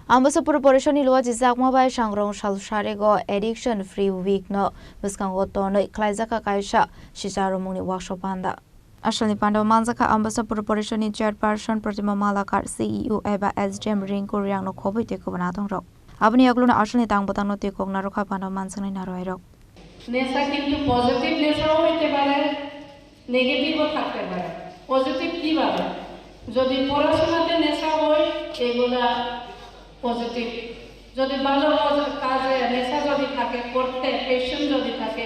Ambasapur Porishoni Lua Jizak Mobile Shangrong Shalsharego Addiction Free Week no Muskangoto no Klaizaka Kaisha Shisharomuni Workshop Panda. Ashali Pando Manzaka Ambasapur Porishoni Chairperson Pratima Malakar CEO Eba SDM Ring Korean no Kobe Tekovanatong Rock. Abni Agluna Ashali Tang Botano Tekong Naroka Pando Mansani Naroiro. নেশা কিন্তু positive নেশাও হতে পারে নেগেটিভও থাকতে পারে positive কিভাবে যদি পড়াশোনাতে নেশা হয় এগুলা পজিটিভ যদি ভালো কাজে নেশা যদি থাকে করতে প্যাশন যদি থাকে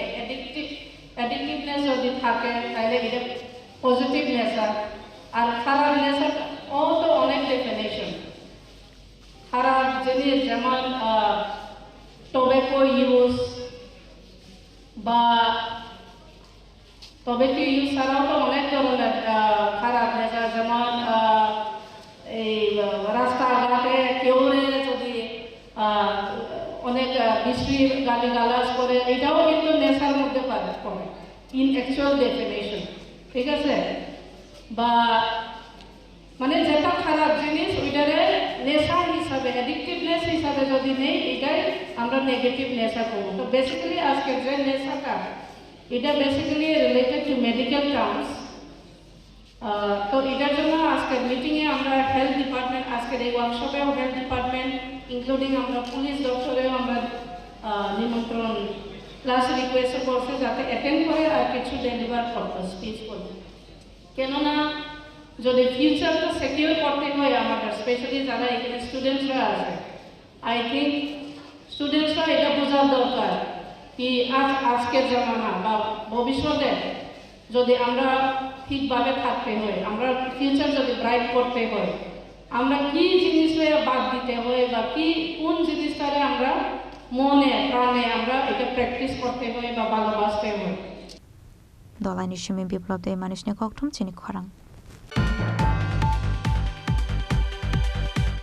অ্যাডিকটিভনেস যদি থাকে তাহলে এটা পজিটিভ নেশা আর খারাপ নেশা ও তো অনেক ডেফিনেশন খারাপ জিনিস যেমন টোব্যাকো ইউজ বা টোব্যাকো ইউজ ছাড়াও তো অনেক ধরনের খারাপ নেশা যেমন এই রাস্তাঘাটে কেউ যদি অনেক বিশ্রী গালিগালাজ করে এটাও কিন্তু নেশার মধ্যে পড়ে ইন অ্যাকচুয়াল ডেফিনেশন ঠিক আছে বা মানে যেটা খারাপ জিনিস ওইটারে নেশা হিসাবে অ্যাডিকটিভনেস হিসাবে যদি নেই এটাই আমরা নেগেটিভ নেশা করবো তো বেসিক্যালি আজকে যে নেশাটা এটা basically related to medical terms তো এটার জন্য আজকের মিটিংয়ে আমরা হেলথ ডিপার্টমেন্ট আজকের এই ওয়ার্কশপেও হেলথ ডিপার্টমেন্ট ইনক্লুডিং আমরা পুলিশ দপ্তরেও আমরা নিমন্ত্রণ প্লাস রিকোয়েস্ট করছি যাতে অ্যাটেন্ড করে আর কিছু ডেলিভার করতে স্পিচ করবে কেননা যদি ফিউচারটা সিকিউর করতে হয় আমাদের স্পেশালি যারা এখানে স্টুডেন্টসরা আছে আই থিঙ্ক স্টুডেন্টসরা এটা বোঝার দরকার কি আজকের জামানা বা ভবিষ্যতে যদি আমরা ঠিকভাবে থাকতে হয় আমরা ফিউচার যদি ব্রাইট করতে হয় আমরা কি জিনিসটা বাদ দিতে হয় বা কি কোন জিনিসটারে আমরা মনে প্রাণে আমরা এটা প্র্যাকটিস করতে হয় বা ভালোবাসতে হয় দলাইনি শিমি বিপ্লব দে মানুষনে ককঠম চিনি খরাং